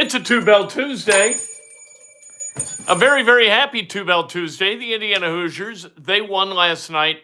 It's a Two-Bell Tuesday. A very, very happy Two-Bell Tuesday. The Indiana Hoosiers, they won last night.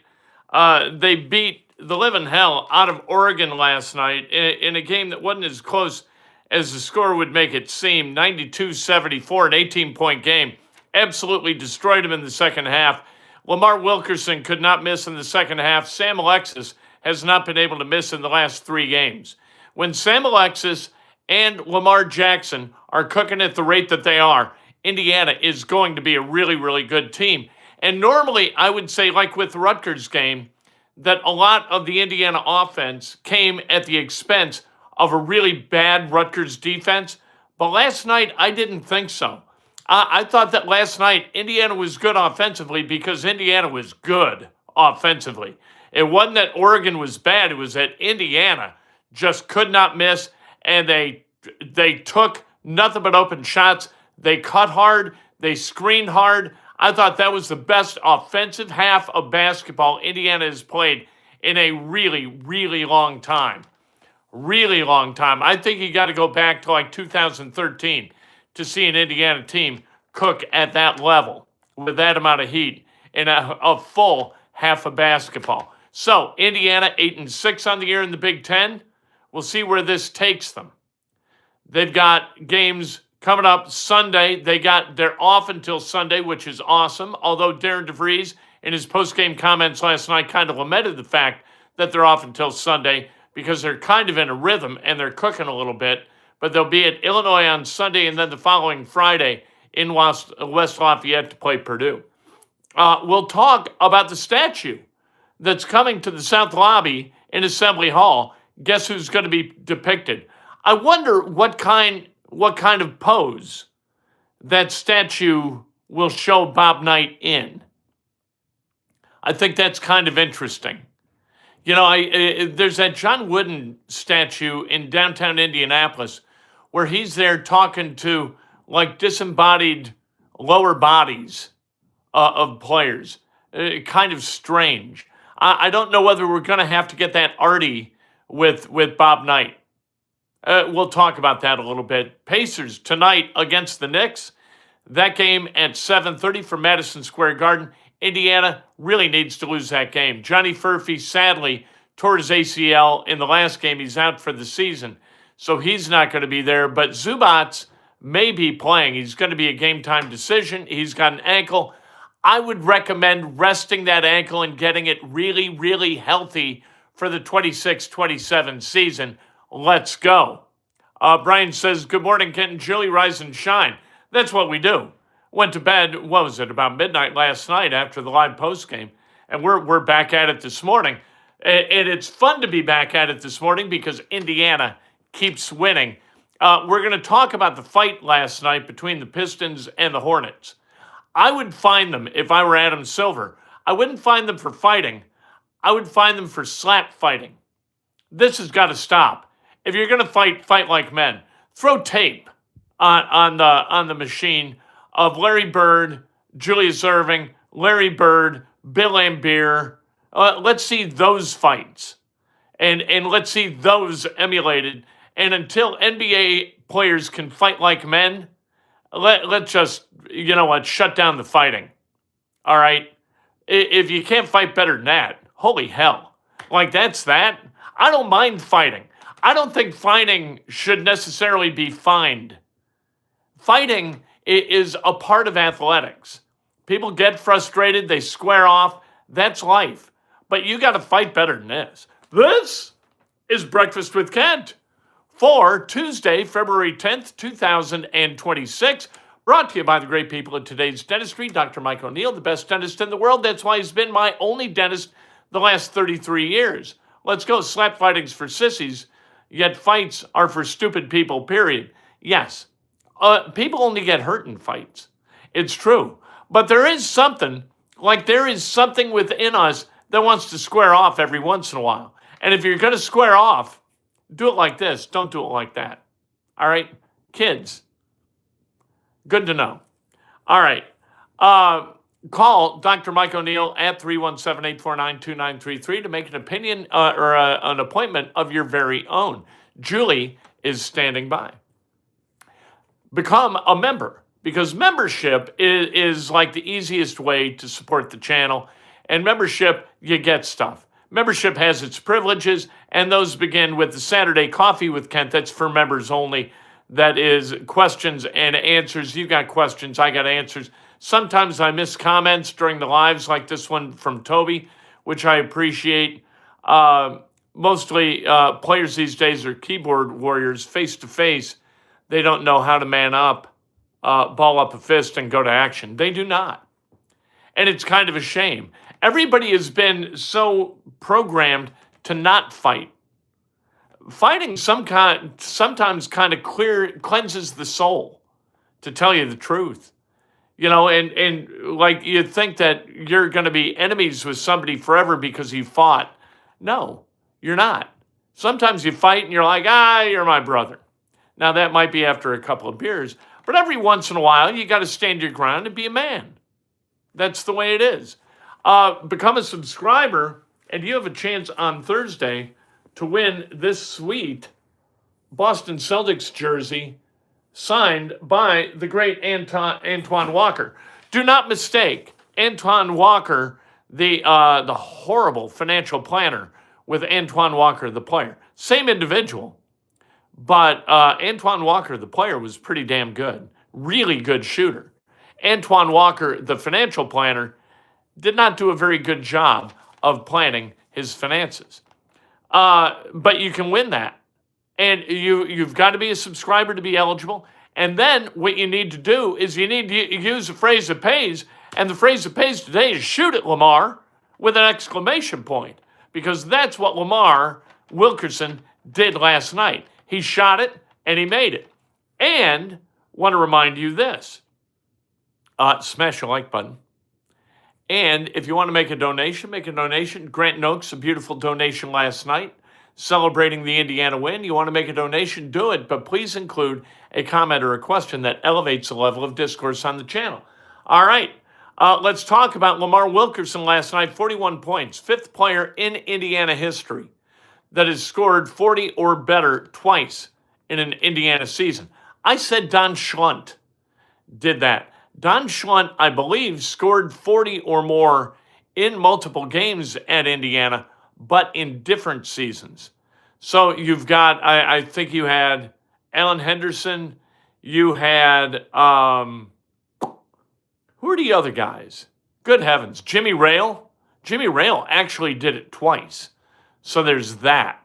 They beat the living hell out of Oregon last night in a game that wasn't as close as the score would make it seem. 92-74, an 18-point game. Absolutely destroyed them in the second half. Lamar Wilkerson could not miss in the second half. Sam Alexis has not been able to miss in the last three games. When Sam Alexis and Lamar Jackson are cooking at the rate that they are, Indiana is going to be a really, really good team. And normally, I would say, like with the Rutgers game, that a lot of the Indiana offense came at the expense of a really bad Rutgers defense. But last night, I didn't think so. I thought that last night, Indiana was good offensively because Indiana was good offensively. It wasn't that Oregon was bad. It was that Indiana just could not miss, and they took nothing but open shots. They cut hard. They screened hard. I thought that was the best offensive half of basketball Indiana has played in a really, really long time. Really long time. I think you got to go back to like 2013 to see an Indiana team cook at that level with that amount of heat in a full half of basketball. So, Indiana 8-6 on the year in the Big Ten. We'll see where this takes them. They've got games coming up Sunday. They're off until Sunday, which is awesome. Although Darren DeVries, in his post-game comments last night, kind of lamented the fact that they're off until Sunday because they're kind of in a rhythm and they're cooking a little bit. But they'll be at Illinois on Sunday and then the following Friday in West Lafayette to play Purdue. We'll talk about the statue that's coming to the South Lobby in Assembly Hall. Guess who's going to be depicted? I wonder what kind of pose that statue will show Bob Knight in. I think that's kind of interesting. You know, there's that John Wooden statue in downtown Indianapolis where he's there talking to like disembodied lower bodies of players. Kind of strange. I don't know whether we're going to have to get that arty with Bob Knight. We'll talk about that a little bit. Pacers tonight against the Knicks. That game at 7:30 from Madison Square Garden. Indiana really needs to lose that game. Johnny Furphy, sadly, tore his ACL in the last game. He's out for the season, so he's not going to be there. But Zubats may be playing. He's going to be a game-time decision. He's got an ankle. I would recommend resting that ankle and getting it really, really healthy for the 26-27 season. Let's go. Brian says, good morning, Kent and Julie, rise and shine. That's what we do. Went to bed, what was it, about midnight last night after the live postgame, and we're back at it this morning. And it's fun to be back at it this morning because Indiana keeps winning. We're going to talk about the fight last night between the Pistons and the Hornets. I would find them, if I were Adam Silver, I wouldn't find them for fighting. I would find them for slap fighting. This has got to stop. If you're going to fight like men. Throw tape on the machine of Larry Bird, Julius Erving, Larry Bird, Bill Laimbeer. Let's see those fights. And let's see those emulated. And until NBA players can fight like men, let's just, you know what, shut down the fighting. All right? If you can't fight better than that, holy hell. Like, that's that. I don't mind fighting. I don't think fighting should necessarily be fined. Fighting is a part of athletics. People get frustrated, they square off. That's life. But you got to fight better than this. This is Breakfast with Kent for Tuesday, February 10th, 2026. Brought to you by the great people at Today's Dentistry. Dr. Mike O'Neill, the best dentist in the world. That's why he's been my only dentist the last 33 years. Let's go. Slap fighting's for sissies, yet fights are for stupid people, period. Yes, people only get hurt in fights. It's true. But there is something within us that wants to square off every once in a while. And if you're going to square off, do it like this. Don't do it like that. All right? Kids. Good to know. All right. Call Dr. Mike O'Neill at 317-849-2933 to make an opinion or an appointment of your very own. Julie is standing by. become a member, because membership is like the easiest way to support the channel. And membership, you get stuff. Membership has its privileges, and those begin with the Saturday Coffee with Kent. That's for members only. That is questions and answers. You got questions, I got answers. Sometimes I miss comments during the lives, like this one from Toby, which I appreciate. Mostly players these days are keyboard warriors, face to face. They don't know how to man up, ball up a fist, and go to action. They do not. And it's kind of a shame. Everybody has been so programmed to not fight. Fighting sometimes kind of cleanses the soul, to tell you the truth. And like you think that you're going to be enemies with somebody forever because you fought. No, you're not. Sometimes you fight and you're like, you're my brother. Now, that might be after a couple of beers, but every once in a while, you got to stand your ground and be a man. That's the way it is. Become a subscriber, and you have a chance on Thursday to win this sweet Boston Celtics jersey signed by the great Antoine Walker. Do not mistake Antoine Walker, the horrible financial planner, with Antoine Walker, the player. Same individual. But Antoine Walker, the player, was pretty damn good. Really good shooter. Antoine Walker, the financial planner, did not do a very good job of planning his finances. But you can win that. And you've got to be a subscriber to be eligible. And then what you need to do is you need to use a phrase that pays. And the phrase that pays today is shoot it, Lamar, with an exclamation point. Because that's what Lamar Wilkerson did last night. He shot it, and he made it. And want to remind you this. Smash the like button. And if you want to make a donation, make a donation. Grant Noakes, a beautiful donation last night, celebrating the Indiana win. You want to make a donation, do it. But please include a comment or a question that elevates the level of discourse on the channel. All right. Let's talk about Lamar Wilkerson last night. 41 points. Fifth player in Indiana history that has scored 40 or better twice in an Indiana season. I said Don Schlunt did that. Don Schlunt, I believe, scored 40 or more in multiple games at Indiana, but in different seasons. So you've got, I think you had Alan Henderson, you had, who are the other guys? Good heavens, Jimmy Rale. Jimmy Rale actually did it twice. So there's that.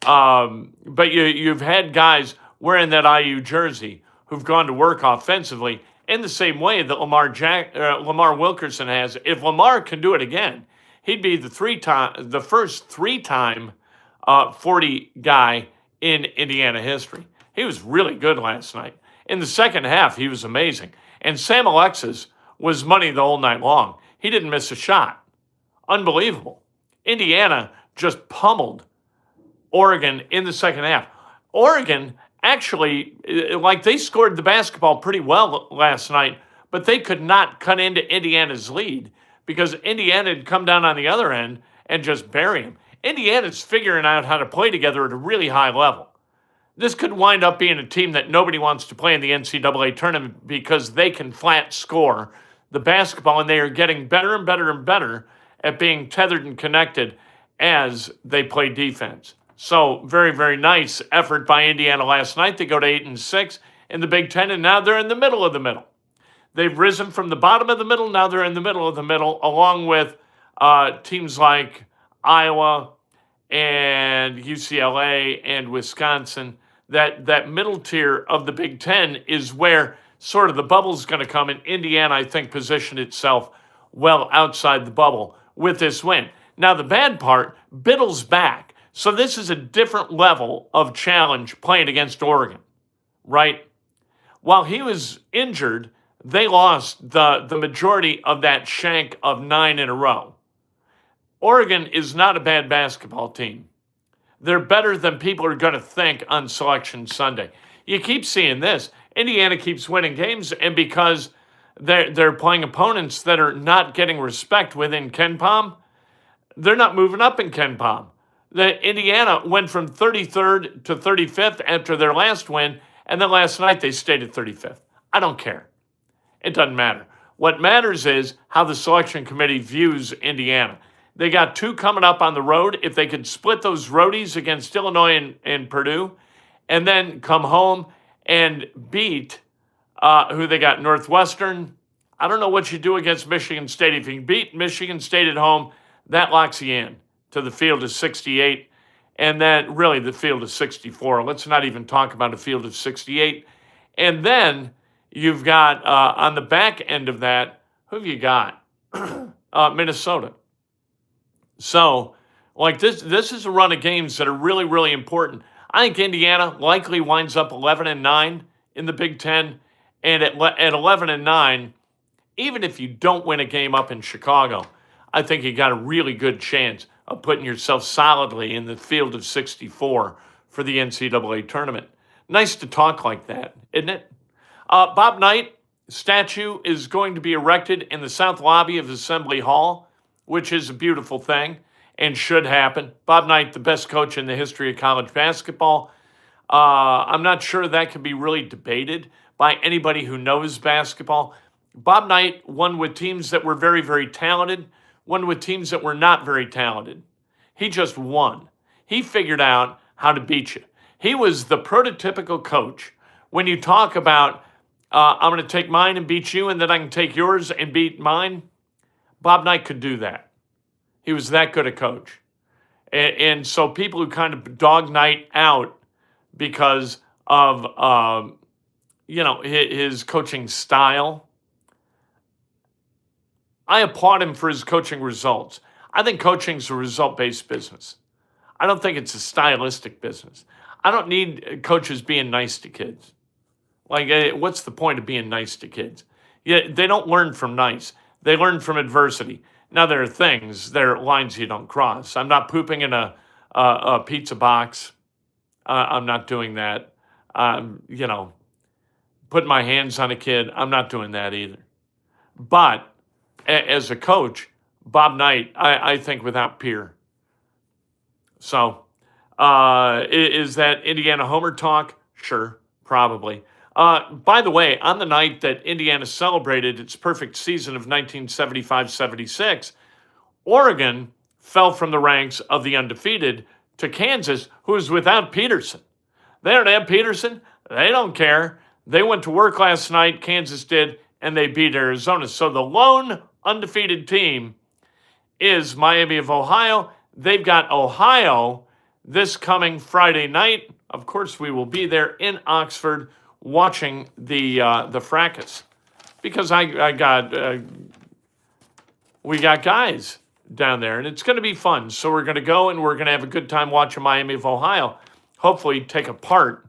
But you've had guys wearing that IU jersey who've gone to work offensively in the same way that Lamar Wilkerson has. If Lamar can do it again, he'd be the first three-time 40 guy in Indiana history. He was really good last night. In the second half, he was amazing. And Sam Alexis was money the whole night long. He didn't miss a shot. Unbelievable. Indiana just pummeled Oregon in the second half. Oregon actually, they scored the basketball pretty well last night, but they could not cut into Indiana's lead because Indiana had come down on the other end and just bury them. Indiana's figuring out how to play together at a really high level. This could wind up being a team that nobody wants to play in the NCAA tournament because they can flat score the basketball, and they are getting better and better and better at being tethered and connected as they play defense. So very, very nice effort by Indiana last night. They go to 8-6 in the Big Ten, and now they're in the middle of the middle. They've risen from the bottom of the middle. Now they're in the middle of the middle, along with teams like Iowa and UCLA and Wisconsin. That middle tier of the Big Ten is where sort of the bubble's going to come, and Indiana, I think, positioned itself well outside the bubble with this win. Now, the bad part, Biddle's back. So this is a different level of challenge playing against Oregon, right? While he was injured, they lost the majority of that shank of 9 in a row. Oregon is not a bad basketball team. They're better than people are going to think on Selection Sunday. You keep seeing this. Indiana keeps winning games, and because they're playing opponents that are not getting respect within KenPom, they're not moving up in KenPom. Indiana went from 33rd to 35th after their last win, And then last night they stayed at 35th. I don't care. It doesn't matter. What matters is how the selection committee views Indiana. They got 2 coming up on the road. If they could split those roadies against Illinois and Purdue, and then come home and beat who they got, Northwestern. I don't know what you do against Michigan State. If you can beat Michigan State at home, that locks you in to the field of 68, and then really the field of 64. Let's not even talk about a field of 68. And then you've got on the back end of that, who have you got? Minnesota. So, like this is a run of games that are really, really important. I think Indiana likely winds up 11-9 in the Big Ten, and at 11-9, even if you don't win a game up in Chicago, I think you got a really good chance of putting yourself solidly in the field of 64 for the NCAA tournament. Nice to talk like that, isn't it? Bob Knight statue is going to be erected in the south lobby of Assembly Hall, which is a beautiful thing and should happen. Bob Knight, the best coach in the history of college basketball. I'm not sure that can be really debated by anybody who knows basketball. Bob Knight won with teams that were very, very talented, won with teams that were not very talented. He just won. He figured out how to beat you. He was the prototypical coach. When you talk about, I'm going to take mine and beat you, and then I can take yours and beat mine, Bob Knight could do that. He was that good a coach. And so people who kind of dog Knight out because of, his coaching style, I applaud him for his coaching results. I think coaching's a result-based business. I don't think it's a stylistic business. I don't need coaches being nice to kids. Like, what's the point of being nice to kids? Yeah, they don't learn from nice. They learn from adversity. Now, there are lines you don't cross. I'm not pooping in a pizza box. I'm not doing that. Putting my hands on a kid. I'm not doing that either. But as a coach, Bob Knight, I think without peer. So, is that Indiana Homer talk? Sure, probably. By the way, on the night that Indiana celebrated its perfect season of 1975-76, Oregon fell from the ranks of the undefeated to Kansas, who is without Peterson. They don't have Peterson. They don't care. They went to work last night, Kansas did, and they beat Arizona. So the lone undefeated team is Miami of Ohio. They've got Ohio this coming Friday night. Of course, we will be there in Oxford watching the fracas, because we got guys down there, and it's going to be fun. So we're going to go, and we're going to have a good time watching Miami of Ohio. Hopefully, take apart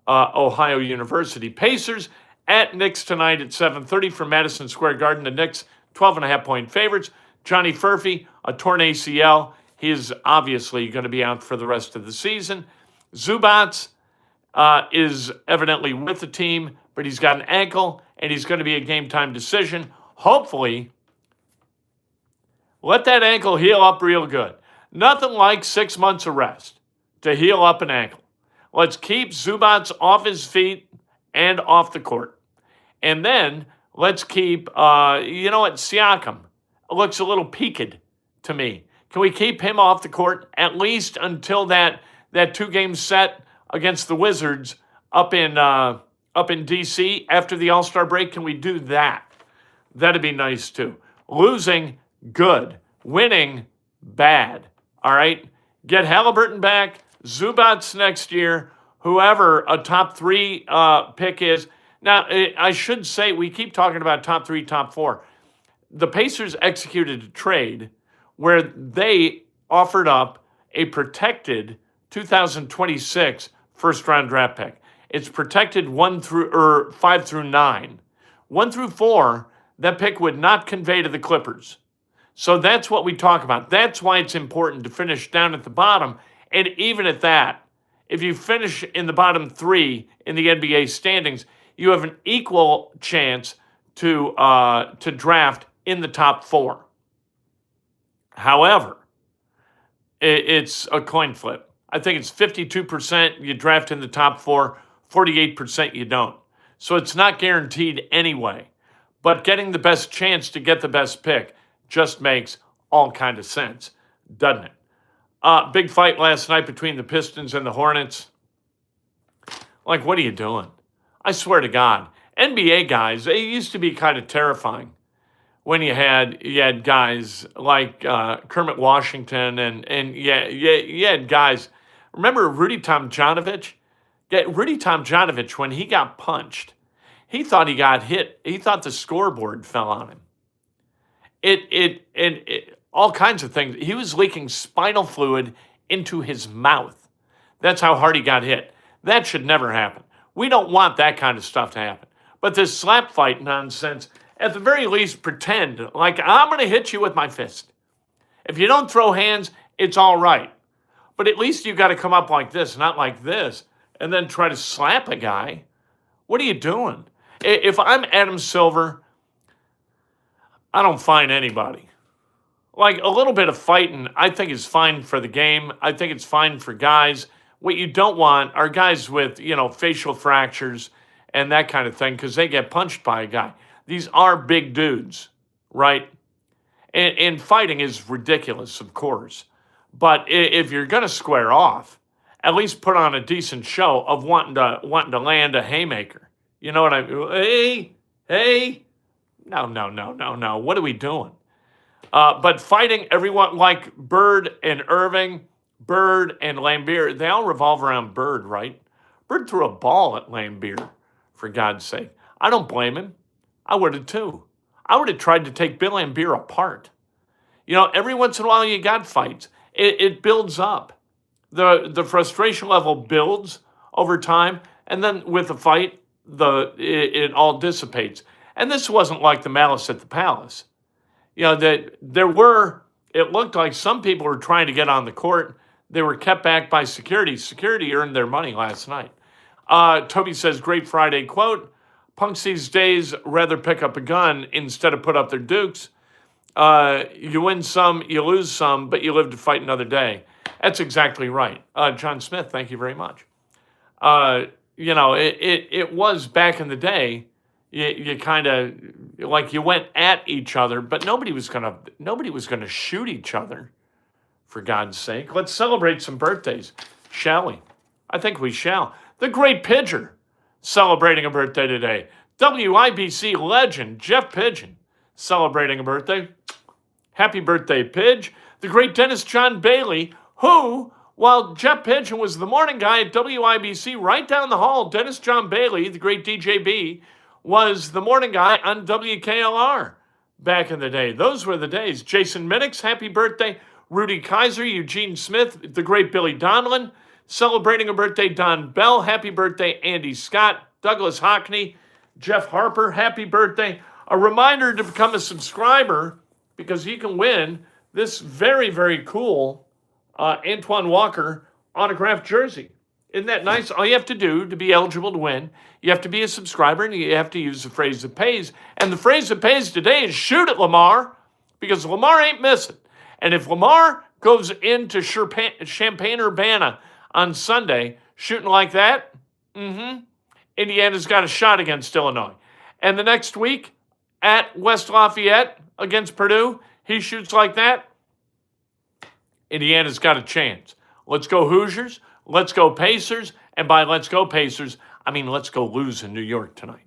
Ohio University. Pacers at Knicks tonight at 7:30 from Madison Square Garden. The Knicks 12.5-point favorites. Johnny Furphy, a torn ACL. He is obviously going to be out for the rest of the season. Zubats is evidently with the team, but he's got an ankle, and he's going to be a game-time decision. Hopefully, let that ankle heal up real good. Nothing like 6 months of rest to heal up an ankle. Let's keep Zubats off his feet and off the court. And then let's keep, Siakam looks a little peaked to me. Can we keep him off the court at least until that 2-game set against the Wizards up in D.C. after the All-Star break? Can we do that? That'd be nice too. Losing, good. Winning, bad. All right? Get Halliburton back, Zubats next year, whoever a top 3 pick is. Now, I should say, we keep talking about top 3, top 4. The Pacers executed a trade where they offered up a protected 2026 first-round draft pick. It's protected 5 through 9. 1 through 4, that pick would not convey to the Clippers. So that's what we talk about. That's why it's important to finish down at the bottom. And even at that, if you finish in the bottom 3 in the NBA standings, you have an equal chance to draft in the top 4. However, it's a coin flip. I think it's 52% you draft in the top 4, 48% you don't. So it's not guaranteed anyway. But getting the best chance to get the best pick just makes all kind of sense, doesn't it? Big fight last night between the Pistons and the Hornets. Like, what are you doing? I swear to God, NBA guys, they used to be kind of terrifying when you had guys like Kermit Washington and you had guys. Remember Rudy Tomjanovich? Yeah, Rudy Tomjanovich, when he got punched, he thought he got hit. He thought the scoreboard fell on him. All kinds of things. He was leaking spinal fluid into his mouth. That's how hard he got hit. That should never happen. We don't want that kind of stuff to happen. But this slap fight nonsense, at the very least, pretend like I'm going to hit you with my fist. If you don't throw hands, it's all right. But at least you got to come up like this, not like this, and then try to slap a guy. What are you doing? If I'm Adam Silver, I don't fine anybody. Like, a little bit of fighting, I think is fine for the game. I think it's fine for guys. What you don't want are guys with, facial fractures and that kind of thing because they get punched by a guy. These are big dudes, right? And fighting is ridiculous, of course. But if you're going to square off, at least put on a decent show of wanting to land a haymaker. You know what I mean? Hey. No. What are we doing? But fighting everyone like Bird and Irving, Bird and Lambeer, they all revolve around Bird, right? Bird threw a ball at Lambeer, for God's sake. I don't blame him. I would have too. I would have tried to take Bill Lambeer apart. Every once in a while you got fights. It builds up. The frustration level builds over time, and then with the fight, it all dissipates. And this wasn't like the Malice at the Palace. That it looked like some people were trying to get on the court. They were kept back by security. Security earned their money last night. Toby says, great Friday quote, punks these days rather pick up a gun instead of put up their dukes. You win some, you lose some, but you live to fight another day. That's exactly right. John Smith, thank you very much. It was back in the day, you kind of, like you went at each other, but nobody was gonna shoot each other, for God's sake. Let's celebrate some birthdays, shall we? I think we shall. The great Pidger, celebrating a birthday today. WIBC legend, Jeff Pigeon, celebrating a birthday. Happy birthday, Pidge. The great Dennis John Bailey, who, while Jeff Pigeon was the morning guy at WIBC right down the hall, Dennis John Bailey, the great DJB, was the morning guy on WKLR back in the day. Those were the days. Jason Minnix, happy birthday. Rudy Kaiser, Eugene Smith, the great Billy Donlin, celebrating a birthday. Don Bell, happy birthday. Andy Scott, Douglas Hockney, Jeff Harper, happy birthday. A reminder to become a subscriber because you can win this very, very cool Antoine Walker autographed jersey. Isn't that nice? All you have to do to be eligible to win, you have to be a subscriber and you have to use the phrase that pays. And the phrase that pays today is shoot it, Lamar, because Lamar ain't missing. And if Lamar goes into Champaign-Urbana on Sunday shooting like that, Indiana's got a shot against Illinois. And the next week at West Lafayette against Purdue, he shoots like that, Indiana's got a chance. Let's go Hoosiers. Let's go Pacers. And by let's go Pacers, I mean let's go lose in New York tonight.